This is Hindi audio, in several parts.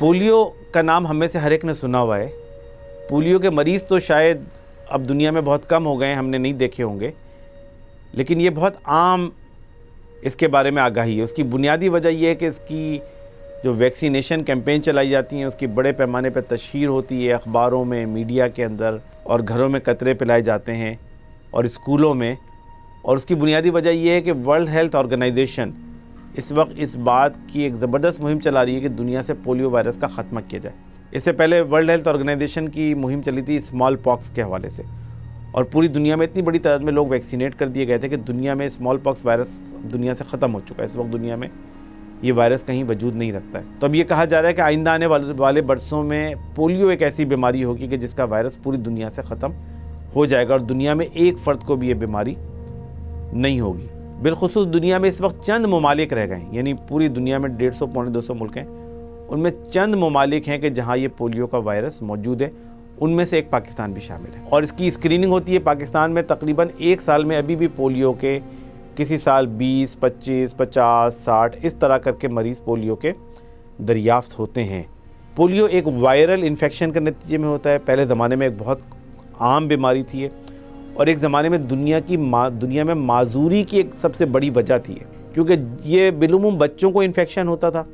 पोलियो का नाम हम में से हर एक ने सुना हुआ है। पोलियो के मरीज़ तो शायद अब दुनिया में बहुत कम हो गए हैं, हमने नहीं देखे होंगे, लेकिन ये बहुत आम इसके बारे में आगाही है। उसकी बुनियादी वजह यह है कि इसकी जो वैक्सीनेशन कैंपेन चलाई जाती हैं उसकी बड़े पैमाने पर तशहीर होती है, अखबारों में, मीडिया के अंदर, और घरों में कतरे पिलाए जाते हैं और स्कूलों में। और उसकी बुनियादी वजह यह है कि वर्ल्ड हेल्थ ऑर्गेनाइजेशन इस वक्त इस बात की एक ज़बरदस्त मुहिम चला रही है कि दुनिया से पोलियो वायरस का ख़त्मा किया जाए। इससे पहले वर्ल्ड हेल्थ ऑर्गेनाइजेशन की मुहिम चली थी स्मॉल पॉक्स के हवाले से, और पूरी दुनिया में इतनी बड़ी तादाद में लोग वैक्सीनेट कर दिए गए थे कि दुनिया में स्मॉल पॉक्स वायरस दुनिया से ख़त्म हो चुका है। इस वक्त दुनिया में ये वायरस कहीं वजूद नहीं रखता है। तो अब ये कहा जा रहा है कि आइंदा आने वाले बरसों में पोलियो एक ऐसी बीमारी होगी कि जिसका वायरस पूरी दुनिया से ख़त्म हो जाएगा और दुनिया में एक फ़र्द को भी ये बीमारी नहीं होगी। बिलखुसूस दुनिया में इस वक्त चंद ममालिक रह गए हैं, यानी पूरी दुनिया में 150 पौने 200 मुल्क हैं, उनमें चंद ममालिक हैं कि जहाँ ये पोलियो का वायरस मौजूद है। उनमें से एक पाकिस्तान भी शामिल है और इसकी स्क्रीनिंग होती है पाकिस्तान में। तकरीबन एक साल में अभी भी पोलियो के किसी साल 20, 25, 50, 60 इस तरह करके मरीज़ पोलियो के दरियाफ्त होते हैं। पोलियो एक वायरल इन्फेक्शन के नतीजे में होता है। पहले ज़माने में एक बहुत आम बीमारी थी और एक ज़माने में दुनिया में माजूरी की एक सबसे बड़ी वजह थी, क्योंकि ये बिलुमुम बच्चों को इन्फेक्शन होता था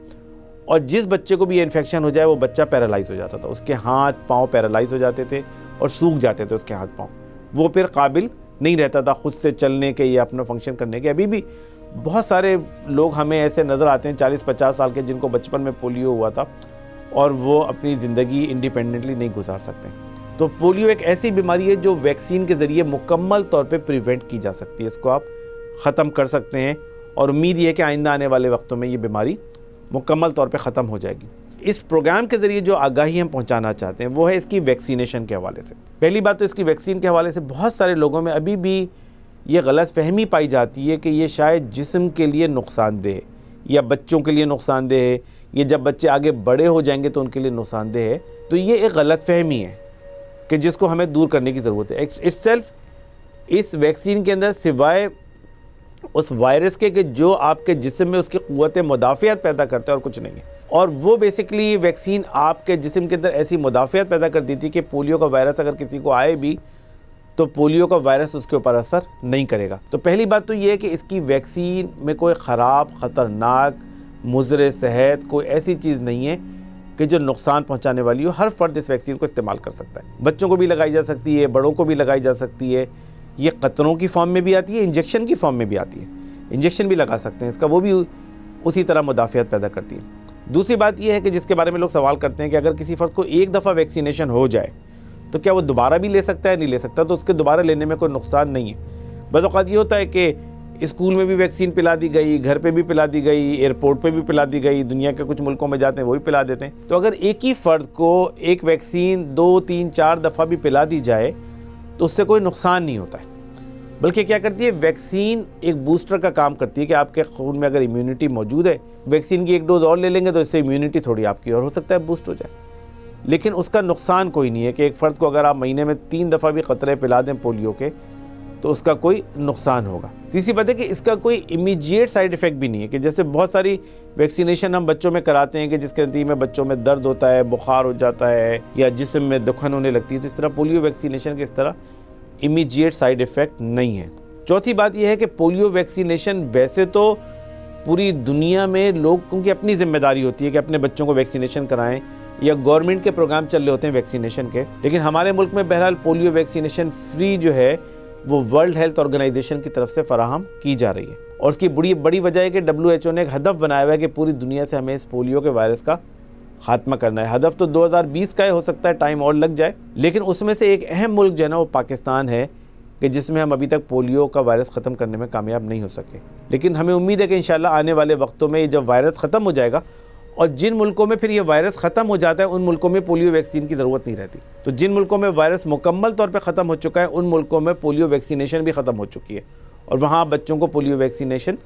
और जिस बच्चे को भी ये इन्फेक्शन हो जाए वो बच्चा पैरालाइज हो जाता था। उसके हाथ पाँव पैरालाइज हो जाते थे और सूख जाते थे उसके हाथ पाँव, वो फिर काबिल नहीं रहता था खुद से चलने के या अपना फंक्शन करने के। अभी भी बहुत सारे लोग हमें ऐसे नज़र आते हैं 40-50 साल के जिनको बचपन में पोलियो हुआ था और वो अपनी ज़िंदगी इंडिपेंडेंटली नहीं गुजार सकते। तो पोलियो एक ऐसी बीमारी है जो वैक्सीन के ज़रिए मुकम्मल तौर पे प्रिवेंट की जा सकती है। इसको आप ख़त्म कर सकते हैं और उम्मीद ये है कि आइंदा आने वाले वक्तों में ये बीमारी मुकम्मल तौर पे ख़त्म हो जाएगी। इस प्रोग्राम के ज़रिए जो आगाही हम पहुंचाना चाहते हैं वो है इसकी वैक्सीनेशन के हवाले से। पहली बात तो इसकी वैक्सीन के हवाले से बहुत सारे लोगों में अभी भी ये गलत फहमी पाई जाती है कि ये शायद जिस्म के लिए नुकसानदेह है या बच्चों के लिए नुकसानदेह है, ये जब बच्चे आगे बड़े हो जाएंगे तो उनके लिए नुकसानदेह है। तो ये एक गलत फहमी है कि जिसको हमें दूर करने की ज़रूरत है। इट्सेल्फ इस वैक्सीन के अंदर सिवाय उस वायरस के कि जो आपके जिस्म में उसकी क़ुव्वत मुदाफ़ियत पैदा करता है और कुछ नहीं है। और वो बेसिकली वैक्सीन आपके जिस्म के अंदर ऐसी मुदाफ़ियत पैदा कर दी थी कि पोलियो का वायरस अगर किसी को आए भी तो पोलियो का वायरस उसके ऊपर असर नहीं करेगा। तो पहली बात तो ये है कि इसकी वैक्सीन में कोई ख़राब, ख़तरनाक, मुज़र सेहत कोई ऐसी चीज़ नहीं है कि जो नुकसान पहुँचाने वाली हो। हर फ़र्द इस वैक्सीन को इस्तेमाल कर सकता है। बच्चों को भी लगाई जा सकती है, बड़ों को भी लगाई जा सकती है। ये कतरों की फॉर्म में भी आती है, इंजेक्शन की फॉर्म में भी आती है। इंजेक्शन भी लगा सकते हैं इसका, वो भी उसी तरह मुदाफ़ियत पैदा करती है। दूसरी बात यह है कि जिसके बारे में लोग सवाल करते हैं कि अगर किसी फ़र्द को एक दफ़ा वैक्सीनेशन हो जाए तो क्या वो दोबारा भी ले सकता है? नहीं ले सकता। तो उसके दोबारा लेने में कोई नुकसान नहीं है। बस औक़ात ये होता है कि स्कूल में भी वैक्सीन पिला दी गई, घर पे भी पिला दी गई, एयरपोर्ट पे भी पिला दी गई, दुनिया के कुछ मुल्कों में जाते हैं वो भी पिला देते हैं। तो अगर एक ही फ़र्द को एक वैक्सीन 2, 3, 4 दफ़ा भी पिला दी जाए तो उससे कोई नुकसान नहीं होता है। बल्कि क्या करती है, वैक्सीन एक बूस्टर का काम करती है कि आपके खून में अगर इम्यूनिटी मौजूद है, वैक्सीन की एक डोज और ले लेंगे तो इससे इम्यूनिटी थोड़ी आपकी और हो सकता है बूस्ट हो जाए। लेकिन उसका नुकसान कोई नहीं है कि एक फ़र्द को अगर आप महीने में 3 दफ़ा भी क़तरे पिला दें पोलियो के तो उसका कोई नुकसान होगा। तीसरी बात है कि इसका कोई इमीडिएट साइड इफ़ेक्ट भी नहीं है कि जैसे बहुत सारी वैक्सीनेशन हम बच्चों में कराते हैं कि जिसके नतीजे में बच्चों में दर्द होता है, बुखार हो जाता है या जिस्म में दुखन होने लगती है। तो इस तरह पोलियो वैक्सीनेशन के इस तरह इमीडिएट साइड इफ़ेक्ट नहीं है। चौथी बात यह है कि पोलियो वैक्सीनेशन वैसे तो पूरी दुनिया में लोगों की अपनी जिम्मेदारी होती है कि अपने बच्चों को वैक्सीनेशन कराएं या गवर्नमेंट के प्रोग्राम चल रहे होते हैं वैक्सीनेशन के, लेकिन हमारे मुल्क में बहरहाल पोलियो वैक्सीनेशन फ्री जो है वो वर्ल्ड हेल्थ ऑर्गेनाइजेशन की तरफ से फराहम की जा रही है। और उसकी बड़ी वजह है कि WHO ने एक हदफ बनाया हुआ है कि पूरी दुनिया से हमें इस पोलियो के वायरस का खात्मा करना है। हदफ तो 2020 का हो सकता है, टाइम और लग जाए, लेकिन उसमें से एक अहम मुल्क जो है ना वो पाकिस्तान है कि जिसमें हम अभी तक पोलियो का वायरस ख़त्म करने में कामयाब नहीं हो सके। लेकिन हमें उम्मीद है कि इंशाल्लाह आने वाले वक्तों में जब वायरस ख़त्म हो जाएगा और जिन मुल्कों में फिर ये वायरस ख़त्म हो जाता है उन मुल्कों में पोलियो वैक्सीन की ज़रूरत नहीं रहती। तो जिन मुल्कों में वायरस मुकम्मल तौर पर ख़त्म हो चुका है उन मुल्कों में पोलियो वैक्सीनेशन भी ख़त्म हो चुकी है और वहाँ बच्चों को पोलियो वैक्सीनेशन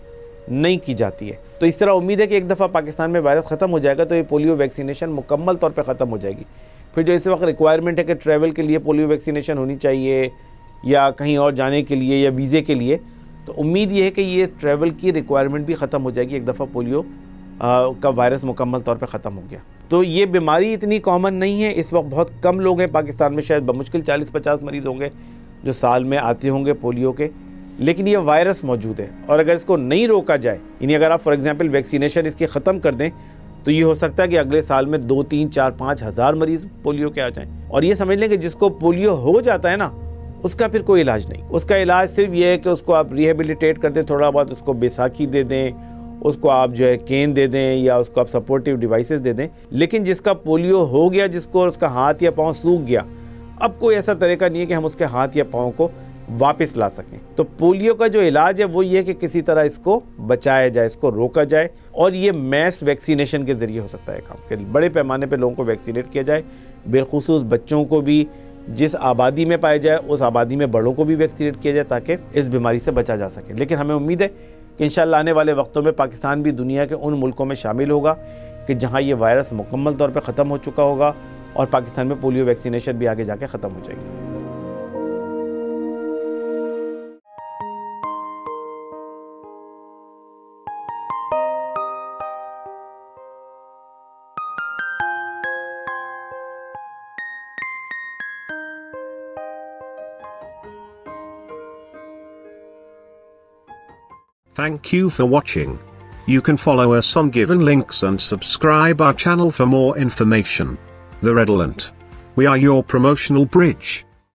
नहीं की जाती है। तो इस तरह उम्मीद है कि एक दफ़ा पाकिस्तान में वायरस ख़त्म हो जाएगा तो ये पोलियो वैक्सीनेशन मुकम्मल तौर पर ख़त्म हो जाएगी। फिर जो इस वक्त रिक्वायरमेंट है कि ट्रैवल के लिए पोलियो वैक्सीनेशन होनी चाहिए या कहीं और जाने के लिए या वीज़े के लिए, तो उम्मीद ये है कि ये ट्रैवल की रिक्वायरमेंट भी ख़त्म हो जाएगी एक दफ़ा पोलियो का वायरस मुकम्मल तौर पे ख़त्म हो गया। तो ये बीमारी इतनी कॉमन नहीं है इस वक्त, बहुत कम लोग हैं पाकिस्तान में, शायद बमुश्किल 40-50 मरीज़ होंगे जो साल में आते होंगे पोलियो के, लेकिन ये वायरस मौजूद है। और अगर इसको नहीं रोका जाए, यानी अगर आप फॉर एग्जांपल वैक्सीनेशन इसकी ख़त्म कर दें, तो ये हो सकता है कि अगले साल में 2, 3, 4, 5 हज़ार मरीज़ पोलियो के आ जाएं। और ये समझ लें कि जिसको पोलियो हो जाता है ना, उसका फिर कोई इलाज नहीं, उसका इलाज सिर्फ ये है कि उसको आप रिहेबिलिटेट कर दें, थोड़ा बहुत उसको बैसाखी दे दें, उसको आप जो है केन दे दें, या उसको आप सपोर्टिव डिवाइसेस दे दें। लेकिन जिसका पोलियो हो गया, जिसको उसका हाथ या पाँव सूख गया, अब कोई ऐसा तरीका नहीं है कि हम उसके हाथ या पाँव को वापस ला सकें। तो पोलियो का जो इलाज है वो ये है कि किसी तरह इसको बचाया जाए, इसको रोका जाए, और ये मैस वैक्सीनेशन के ज़रिए हो सकता है काम, कि बड़े पैमाने पे लोगों को वैक्सीनेट किया जाए, बिलखुसूस बच्चों को भी, जिस आबादी में पाए जाए उस आबादी में बड़ों को भी वैक्सीनेट किया जाए ताकि इस बीमारी से बचा जा सके। लेकिन हमें उम्मीद है कि इंशाअल्लाह आने वाले वक्तों में पाकिस्तान भी दुनिया के उन मुल्कों में शामिल होगा कि जहाँ ये वायरस मुकम्मल तौर पर ख़त्म हो चुका होगा, और पाकिस्तान में पोलियो वैक्सीनेशन भी आगे जाके ख़त्म हो जाएगी। Thank you for watching. You can follow us on given links and subscribe our channel for more information. The Redolent. We are your promotional bridge.